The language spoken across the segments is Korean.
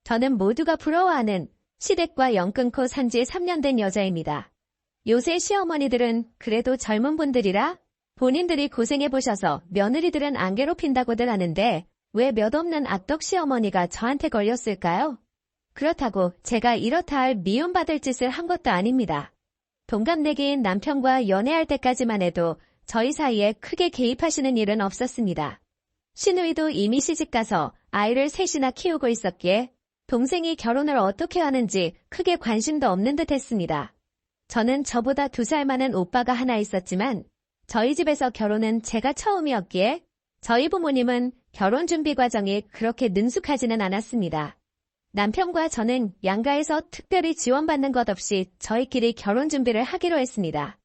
저는 모두가 부러워하는 시댁과 연 끊고 산지 3년 된 여자입니다. 요새 시어머니들은 그래도 젊은 분들이라 본인들이 고생해보셔서 며느리들은 안 괴롭힌다고들 하는데 왜 몇 없는 악덕 시어머니가 저한테 걸렸을까요? 그렇다고 제가 이렇다 할 미움받을 짓을 한 것도 아닙니다. 동갑내기인 남편과 연애할 때까지만 해도 저희 사이에 크게 개입하시는 일은 없었습니다. 시누이도 이미 시집가서 아이를 셋이나 키우고 있었기에 동생이 결혼을 어떻게 하는지 크게 관심도 없는 듯 했습니다. 저는 저보다 2살 많은 오빠가 하나 있었지만 저희 집에서 결혼은 제가 처음이었기에 저희 부모님은 결혼 준비 과정이 그렇게 능숙하지는 않았습니다. 남편과 저는 양가에서 특별히 지원받는 것 없이 저희끼리 결혼 준비를 하기로 했습니다.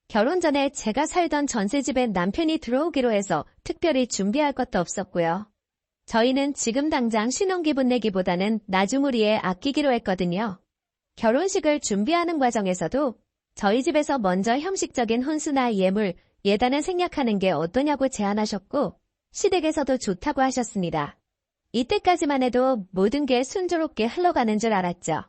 결혼 전에 제가 살던 전세집에 남편이 들어오기로 해서 특별히 준비할 것도 없었고요. 저희는 지금 당장 신혼기분 내기보다는 나중우리에 아끼기로 했거든요. 결혼식을 준비하는 과정에서도 저희 집에서 먼저 형식적인 혼수나 예물, 예단을 생략하는 게 어떠냐고 제안하셨고 시댁에서도 좋다고 하셨습니다. 이때까지만 해도 모든 게 순조롭게 흘러가는 줄 알았죠.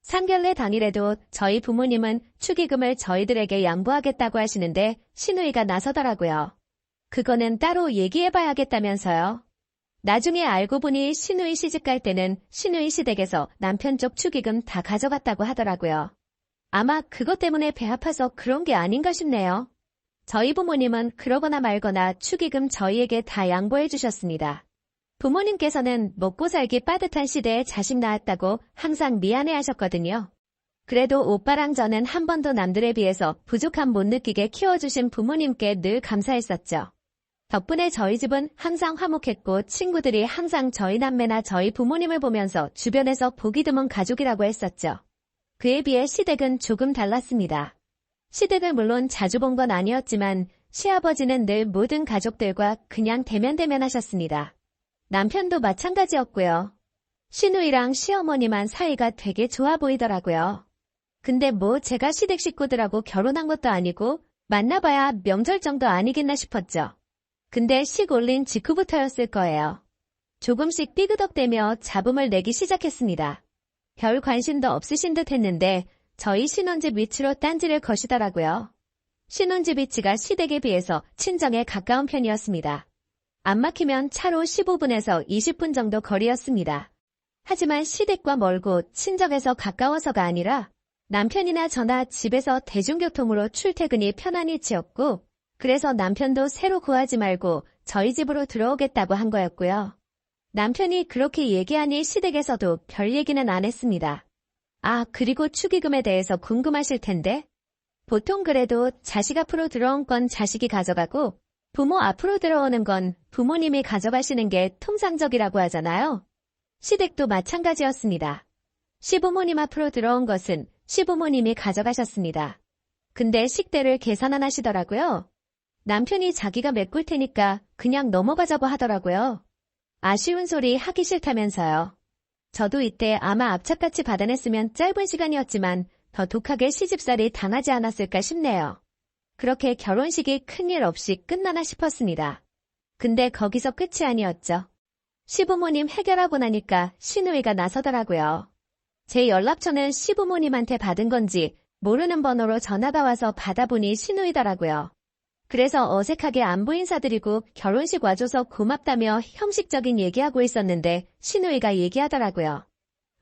상견례 당일에도 저희 부모님은 축의금을 저희들에게 양보하겠다고 하시는데 시누이가 나서더라고요. 그거는 따로 얘기해봐야겠다면서요. 나중에 알고 보니 시누이 시집갈 때는 시누이 시댁에서 남편 쪽 축의금 다 가져갔다고 하더라고요. 아마 그것 때문에 배 아파서 그런 게 아닌가 싶네요. 저희 부모님은 그러거나 말거나 축의금 저희에게 다 양보해 주셨습니다. 부모님께서는 먹고 살기 빠듯한 시대에 자식 낳았다고 항상 미안해 하셨거든요. 그래도 오빠랑 저는 한 번도 남들에 비해서 부족함 못 느끼게 키워주신 부모님께 늘 감사했었죠. 덕분에 저희 집은 항상 화목했고 친구들이 항상 저희 남매나 저희 부모님을 보면서 주변에서 보기 드문 가족이라고 했었죠. 그에 비해 시댁은 조금 달랐습니다. 시댁을 물론 자주 본 건 아니었지만 시아버지는 늘 모든 가족들과 그냥 대면대면하셨습니다. 남편도 마찬가지였고요. 시누이랑 시어머니만 사이가 되게 좋아 보이더라고요. 근데 뭐 제가 시댁 식구들하고 결혼한 것도 아니고 만나봐야 명절 정도 아니겠나 싶었죠. 근데 식 올린 직후부터였을 거예요. 조금씩 삐그덕대며 잡음을 내기 시작했습니다. 별 관심도 없으신 듯 했는데 저희 신혼집 위치로 딴지를 거시더라고요. 신혼집 위치가 시댁에 비해서 친정에 가까운 편이었습니다. 안 막히면 차로 15분에서 20분 정도 거리였습니다. 하지만 시댁과 멀고 친정에서 가까워서가 아니라 남편이나 저나 집에서 대중교통으로 출퇴근이 편한 위치였고 그래서 남편도 새로 구하지 말고 저희 집으로 들어오겠다고 한 거였고요. 남편이 그렇게 얘기하니 시댁에서도 별 얘기는 안 했습니다. 아, 그리고 축의금에 대해서 궁금하실 텐데 보통 그래도 자식 앞으로 들어온 건 자식이 가져가고 부모 앞으로 들어오는 건 부모님이 가져가시는 게 통상적이라고 하잖아요. 시댁도 마찬가지였습니다. 시부모님 앞으로 들어온 것은 시부모님이 가져가셨습니다. 근데 식대를 계산 안 하시더라고요. 남편이 자기가 메꿀 테니까 그냥 넘어가자고 하더라고요. 아쉬운 소리 하기 싫다면서요. 저도 이때 아마 압착같이 받아냈으면 짧은 시간이었지만 더 독하게 시집살이 당하지 않았을까 싶네요. 그렇게 결혼식이 큰일 없이 끝나나 싶었습니다. 근데 거기서 끝이 아니었죠. 시부모님 해결하고 나니까 시누이가 나서더라고요. 제 연락처는 시부모님한테 받은 건지 모르는 번호로 전화가 와서 받아보니 시누이더라고요. 그래서 어색하게 안부 인사드리고 결혼식 와줘서 고맙다며 형식적인 얘기하고 있었는데 시누이가 얘기하더라고요.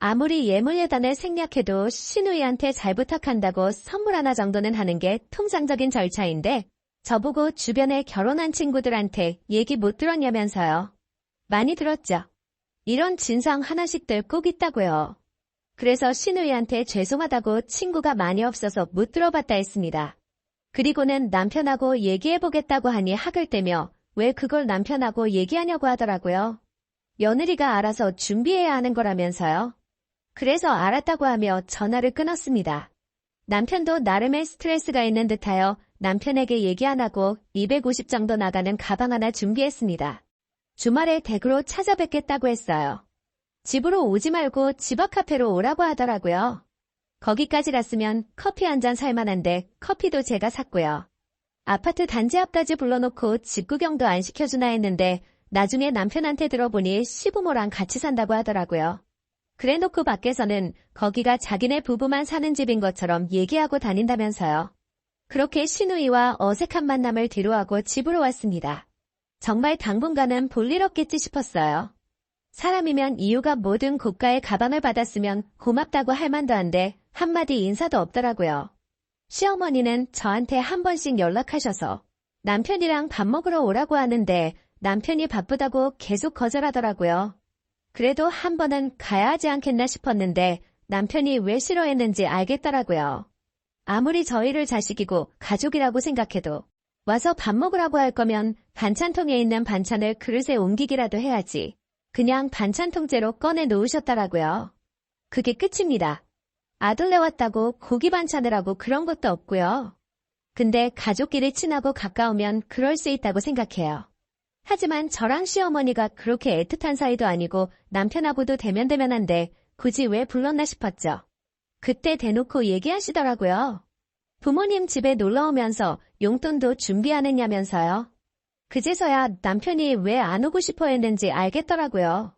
아무리 예물 예단을 생략해도 시누이한테 잘 부탁한다고 선물 하나 정도는 하는 게 통상적인 절차인데 저보고 주변에 결혼한 친구들한테 얘기 못 들었냐면서요. 많이 들었죠. 이런 진상 하나씩들 꼭 있다고요. 그래서 시누이한테 죄송하다고 친구가 많이 없어서 못 들어봤다 했습니다. 그리고는 남편하고 얘기해보겠다고 하니 학을 떼며 왜 그걸 남편하고 얘기하냐고 하더라고요. 며느리가 알아서 준비해야 하는 거라면서요. 그래서 알았다고 하며 전화를 끊었습니다. 남편도 나름의 스트레스가 있는 듯하여 남편에게 얘기 안 하고 250 정도 나가는 가방 하나 준비했습니다. 주말에 댁으로 찾아뵙겠다고 했어요. 집으로 오지 말고 집 앞 카페로 오라고 하더라고요. 거기까지 갔으면 커피 한 잔 살만한데 커피도 제가 샀고요. 아파트 단지 앞까지 불러놓고 집 구경도 안 시켜주나 했는데 나중에 남편한테 들어보니 시부모랑 같이 산다고 하더라고요. 그래놓고 밖에서는 거기가 자기네 부부만 사는 집인 것처럼 얘기하고 다닌다면서요. 그렇게 시누이와 어색한 만남을 뒤로하고 집으로 왔습니다. 정말 당분간은 볼일 없겠지 싶었어요. 사람이면 이유가 뭐든 고가의 가방을 받았으면 고맙다고 할 만도 한데 한마디 인사도 없더라고요. 시어머니는 저한테 한 번씩 연락하셔서 남편이랑 밥 먹으러 오라고 하는데 남편이 바쁘다고 계속 거절하더라고요. 그래도 한 번은 가야 하지 않겠나 싶었는데 남편이 왜 싫어했는지 알겠더라고요. 아무리 저희를 자식이고 가족이라고 생각해도 와서 밥 먹으라고 할 거면 반찬통에 있는 반찬을 그릇에 옮기기라도 해야지. 그냥 반찬통째로 꺼내 놓으셨더라고요. 그게 끝입니다. 아들네 왔다고 고기 반찬을 하고 그런 것도 없고요. 근데 가족끼리 친하고 가까우면 그럴 수 있다고 생각해요. 하지만 저랑 시어머니가 그렇게 애틋한 사이도 아니고 남편하고도 대면대면한데 굳이 왜 불렀나 싶었죠. 그때 대놓고 얘기하시더라고요. 부모님 집에 놀러오면서 용돈도 준비하느냐면서요. 그제서야 남편이 왜 안 오고 싶어 했는지 알겠더라고요.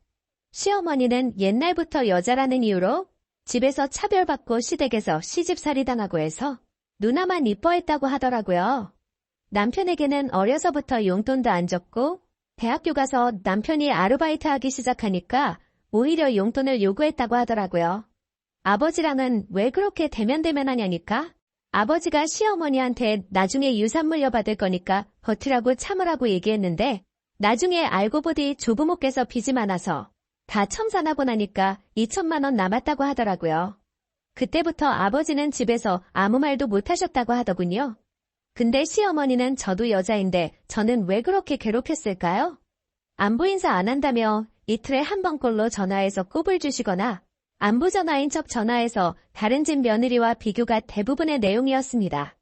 시어머니는 옛날부터 여자라는 이유로 집에서 차별받고 시댁에서 시집살이 당하고 해서 누나만 이뻐했다고 하더라고요. 남편에게는 어려서부터 용돈도 안 줬고 대학교 가서 남편이 아르바이트 하기 시작하니까 오히려 용돈을 요구했다고 하더라고요. 아버지랑은 왜 그렇게 대면대면하냐니까? 아버지가 시어머니한테 나중에 유산 물려받을 거니까 버티라고 참으라고 얘기했는데 나중에 알고 보니 조부모께서 빚이 많아서 다 청산하고 나니까 2천만 원 남았다고 하더라고요. 그때부터 아버지는 집에서 아무 말도 못 하셨다고 하더군요. 근데 시어머니는 저도 여자인데 저는 왜 그렇게 괴롭혔을까요? 안부 인사 안 한다며 이틀에 한 번꼴로 전화해서 꼽을 주시거나 안부 전화인 척 전화해서 다른 집 며느리와 비교가 대부분의 내용이었습니다.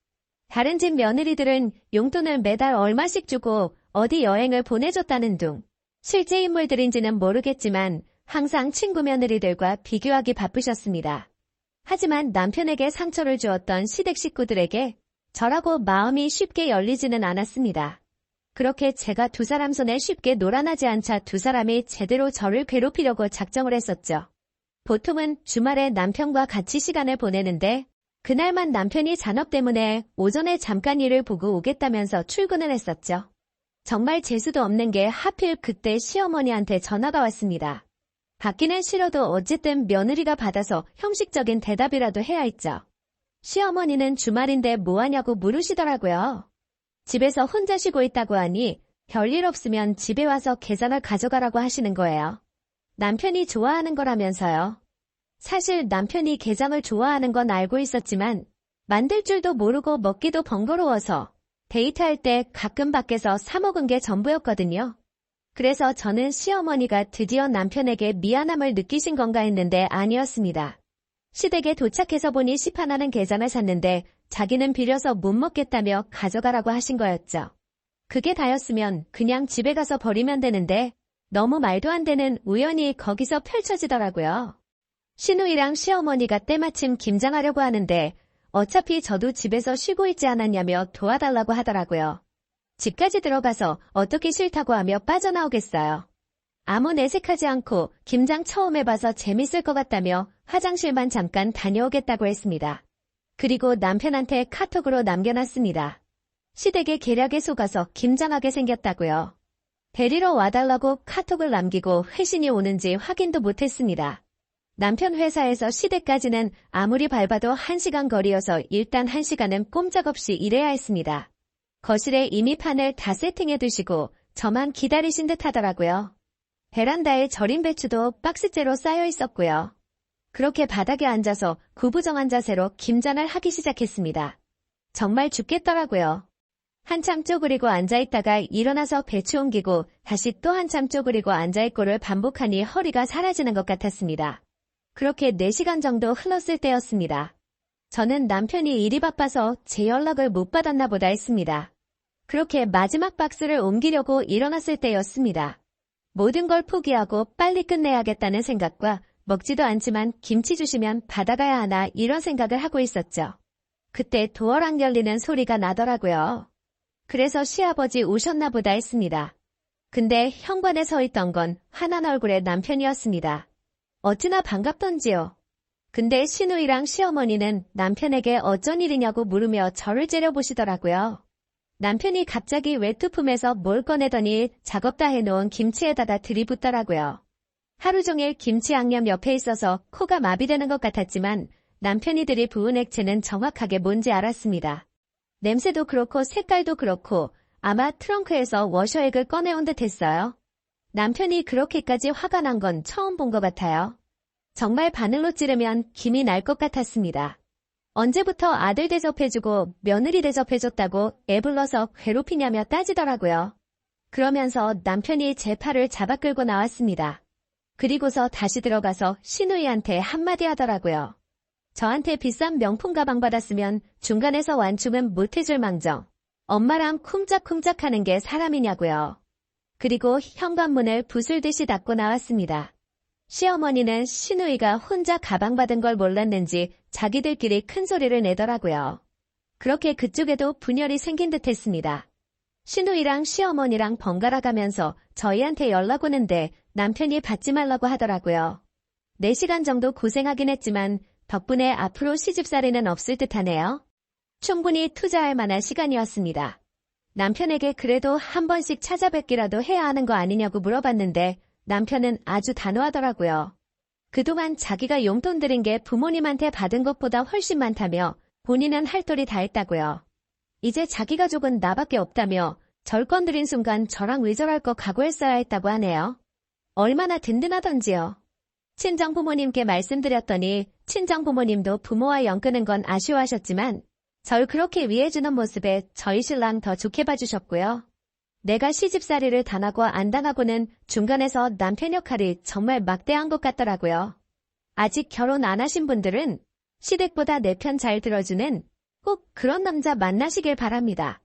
다른 집 며느리들은 용돈을 매달 얼마씩 주고 어디 여행을 보내줬다는 둥. 실제 인물들인지는 모르겠지만 항상 친구 며느리들과 비교하기 바쁘셨습니다. 하지만 남편에게 상처를 주었던 시댁 식구들에게 저라고 마음이 쉽게 열리지는 않았습니다. 그렇게 제가 두 사람 손에 쉽게 놀아나지 않자 두 사람이 제대로 저를 괴롭히려고 작정을 했었죠. 보통은 주말에 남편과 같이 시간을 보내는데 그날만 남편이 잔업 때문에 오전에 잠깐 일을 보고 오겠다면서 출근을 했었죠. 정말 재수도 없는 게 하필 그때 시어머니한테 전화가 왔습니다. 받기는 싫어도 어쨌든 며느리가 받아서 형식적인 대답이라도 해야 했죠. 시어머니는 주말인데 뭐하냐고 물으시더라고요. 집에서 혼자 쉬고 있다고 하니 별일 없으면 집에 와서 계산을 가져가라고 하시는 거예요. 남편이 좋아하는 거라면서요. 사실 남편이 게장을 좋아하는 건 알고 있었지만 만들 줄도 모르고 먹기도 번거로워서 데이트할 때 가끔 밖에서 사 먹은 게 전부였거든요. 그래서 저는 시어머니가 드디어 남편에게 미안함을 느끼신 건가 했는데 아니었습니다. 시댁에 도착해서 보니 시판하는 게장을 샀는데 자기는 비려서 못 먹겠다며 가져가라고 하신 거였죠. 그게 다였으면 그냥 집에 가서 버리면 되는데 너무 말도 안 되는 우연이 거기서 펼쳐지더라고요. 시누이랑 시어머니가 때마침 김장하려고 하는데 어차피 저도 집에서 쉬고 있지 않았냐며 도와달라고 하더라고요. 집까지 들어가서 어떻게 싫다고 하며 빠져나오겠어요. 아무 내색하지 않고 김장 처음 해봐서 재밌을 것 같다며 화장실만 잠깐 다녀오겠다고 했습니다. 그리고 남편한테 카톡으로 남겨놨습니다. 시댁의 계략에 속아서 김장하게 생겼다고요. 데리러 와달라고 카톡을 남기고 회신이 오는지 확인도 못했습니다. 남편 회사에서 시댁까지는 아무리 밟아도 1시간 거리여서 일단 1시간은 꼼짝없이 일해야 했습니다. 거실에 이미 판을 다 세팅해 두시고 저만 기다리신 듯 하더라고요. 베란다에 절인 배추도 박스째로 쌓여 있었고요. 그렇게 바닥에 앉아서 구부정한 자세로 김장을 하기 시작했습니다. 정말 죽겠더라고요. 한참 쪼그리고 앉아있다가 일어나서 배추 옮기고 다시 또 한참 쪼그리고 앉아있고를 반복하니 허리가 사라지는 것 같았습니다. 그렇게 4시간 정도 흘렀을 때였습니다. 저는 남편이 일이 바빠서 제 연락을 못 받았나 보다 했습니다. 그렇게 마지막 박스를 옮기려고 일어났을 때였습니다. 모든 걸 포기하고 빨리 끝내야겠다는 생각과 먹지도 않지만 김치 주시면 받아가야 하나 이런 생각을 하고 있었죠. 그때 도어락 열리는 소리가 나더라고요. 그래서 시아버지 오셨나 보다 했습니다. 근데 현관에 서 있던 건 환한 얼굴의 남편이었습니다. 어찌나 반갑던지요. 근데 시누이랑 시어머니는 남편에게 어쩐 일이냐고 물으며 저를 째려보시더라고요. 남편이 갑자기 외투품에서 뭘 꺼내더니 작업 다 해놓은 김치에다가 들이붓더라고요. 하루 종일 김치 양념 옆에 있어서 코가 마비되는 것 같았지만 남편이 들이부은 액체는 정확하게 뭔지 알았습니다. 냄새도 그렇고 색깔도 그렇고 아마 트렁크에서 워셔액을 꺼내온 듯 했어요. 남편이 그렇게까지 화가 난 건 처음 본 것 같아요. 정말 바늘로 찌르면 김이 날 것 같았습니다. 언제부터 아들 대접해주고 며느리 대접해줬다고 애 불러서 괴롭히냐며 따지더라고요. 그러면서 남편이 제 팔을 잡아 끌고 나왔습니다. 그리고서 다시 들어가서 시누이한테 한마디 하더라고요. 저한테 비싼 명품 가방 받았으면 중간에서 완충은 못해줄 망정. 엄마랑 쿵짝쿵짝 하는 게 사람이냐고요. 그리고 현관문을 부술듯이 닫고 나왔습니다. 시어머니는 시누이가 혼자 가방 받은 걸 몰랐는지 자기들끼리 큰 소리를 내더라고요. 그렇게 그쪽에도 분열이 생긴 듯 했습니다. 시누이랑 시어머니랑 번갈아 가면서 저희한테 연락 오는데 남편이 받지 말라고 하더라고요. 4시간 정도 고생하긴 했지만 덕분에 앞으로 시집살이는 없을 듯하네요. 충분히 투자할 만한 시간이었습니다. 남편에게 그래도 한 번씩 찾아뵙기라도 해야 하는 거 아니냐고 물어봤는데 남편은 아주 단호하더라고요. 그동안 자기가 용돈 들인 게 부모님한테 받은 것보다 훨씬 많다며 본인은 할 도리 다 했다고요. 이제 자기 가족은 나밖에 없다며 절 건드린 순간 저랑 외절할 거 각오했어야 했다고 하네요. 얼마나 든든하던지요. 친정부모님께 말씀드렸더니 친정부모님도 부모와 연 끄는 건 아쉬워하셨지만 절 그렇게 위해주는 모습에 저희 신랑 더 좋게 봐주셨고요. 내가 시집살이를 당하고 안 당하고는 중간에서 남편 역할이 정말 막대한 것 같더라고요. 아직 결혼 안 하신 분들은 시댁보다 내 편 잘 들어주는 꼭 그런 남자 만나시길 바랍니다.